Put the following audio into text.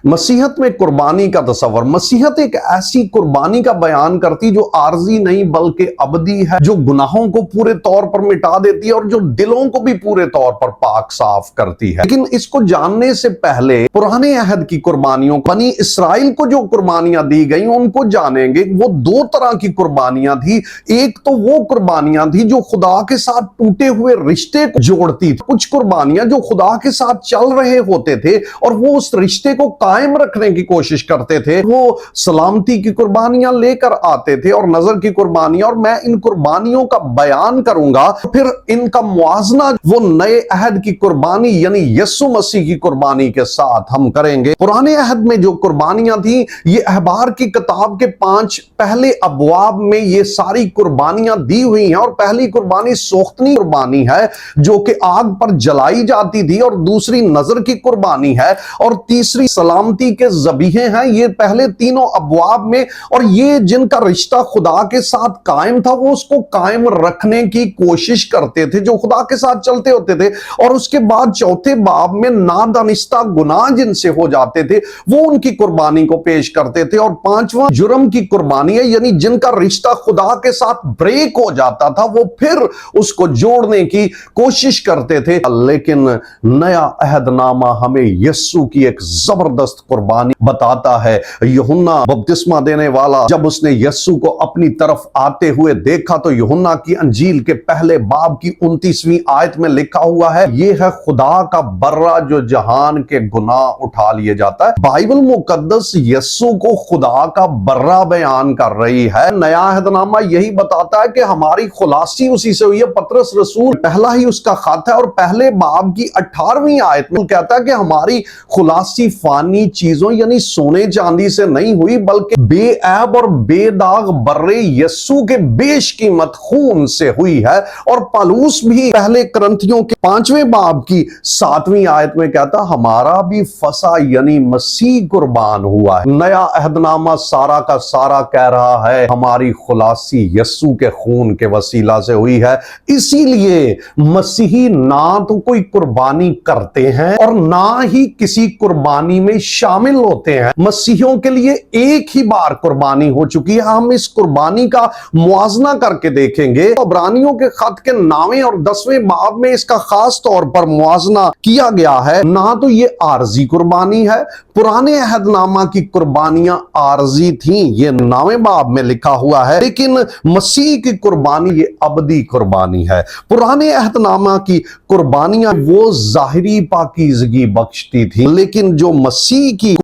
مسیحت میں قربانی کا تصور، مسیحت ایک ایسی قربانی کا بیان کرتی جو عارضی نہیں بلکہ ابدی ہے، جو گناہوں کو پورے طور پر مٹا دیتی ہے اور جو دلوں کو بھی پورے طور پر پاک صاف کرتی ہے۔ لیکن اس کو جاننے سے پہلے پرانے عہد کی قربانیوں، بنی اسرائیل کو جو قربانیاں دی گئیں ان کو جانیں گے۔ وہ دو طرح کی قربانیاں تھی، ایک تو وہ قربانیاں تھی جو خدا کے ساتھ ٹوٹے ہوئے رشتے کو جوڑتی تھی، کچھ قربانیاں جو خدا کے ساتھ چل رہے ہوتے تھے اور وہ اس رشتے کو قائم رکھنے کی کوشش کرتے تھے، وہ سلامتی کی قربانیاں لے کر آتے تھے اور نظر کی قربانیاں، اور میں ان قربانیوں کا بیان کروں گا، پھر ان کا موازنہ وہ نئے عہد کی قربانی یعنی یسوع مسیح کی قربانی کے ساتھ ہم کریں گے۔ پرانے عہد میں جو قربانیاں تھیں، یہ احبار کی کتاب کے 5 پہلے ابواب میں یہ ساری قربانیاں دی ہوئی ہیں، اور پہلی قربانی سوختنی قربانی ہے جو کہ آگ پر جلائی جاتی تھی، اور دوسری نظر کی قربانی ہے، اور تیسری سلامتی کے ذبیحے ہیں۔ یہ پہلے تینوں ابواب میں، اور یہ جن کا رشتہ خدا کے ساتھ قائم تھا وہ اس کو قائم رکھنے کی کوشش کرتے تھے، جو خدا کے ساتھ چلتے ہوتے تھے، اور اس کے بعد چوتھے باب میں نادانستہ گناہ جن سے ہو جاتے تھے وہ ان کی قربانی کو پیش کرتے تھے، اور پانچواں جرم کی قربانی ہے، یعنی جن کا رشتہ خدا کے ساتھ بریک ہو جاتا تھا وہ پھر اس کو جوڑنے کی کوشش کرتے تھے۔ لیکن نیا عہد نامہ ہمیں یسوع کی ایک زبردست قربانی بتاتا ہے۔ یوحنا بپتسمہ دینے والا جب اس نے یسوع کو اپنی طرف آتے ہوئے دیکھا تو یوحنا کی انجیل کے پہلے باب کی 29ویں آیت میں لکھا ہوا ہے، یہ ہے خدا کا برہ جو جہان کے گناہ اٹھا لیے جاتا ہے۔ بائبل مقدس یسوع کو خدا کا برہ بیان کر رہی ہے۔ نیا عہد نامہ یہی بتاتا ہے کہ ہماری خلاصی اسی سے ہوئی ہے۔ پطرس رسول پہلا ہی اس کا خط ہے، اور پہلے باب کی 18ویں آیت میں کہتا ہے کہ ہماری خلاصی فانی چیزوں یعنی سونے چاندی سے نہیں ہوئی بلکہ بے عیب اور بے داغ برے یسوع کے بیش قیمت خون سے ہوئی ہے۔ اور پالوس بھی پہلے کرنتھیوں کے 5ویں باب کی 7ویں آیت میں کہتا ہمارا بھی فسح یعنی مسیح قربان ہوا ہے۔ نیا عہد نامہ سارا کا سارا کہہ رہا ہے ہماری خلاصی یسوع کے خون کے وسیلہ سے ہوئی ہے۔ اسی لیے مسیحی نہ تو کوئی قربانی کرتے ہیں اور نہ ہی کسی قربانی میں شامل ہوتے ہیں۔ مسیحیوں کے لیے ایک ہی بار قربانی ہو چکی ہے۔ ہم اس قربانی کا موازنہ کر کے دیکھیں گے۔ عبرانیوں کے خط کے 9ویں اور 10ویں باب میں اس کا خاص طور پر موازنہ کیا گیا ہے۔ نہ تو یہ عارضی قربانی ہے، پرانے عہد نامہ کی قربانیاں عارضی تھیں، یہ 9ویں باب میں لکھا ہوا ہے، لیکن مسیح کی قربانی یہ ابدی قربانی ہے۔ پرانے عہد نامہ کی قربانیاں وہ ظاہری پاکیزگی بخشتی تھیں، لیکن جو مسیح کی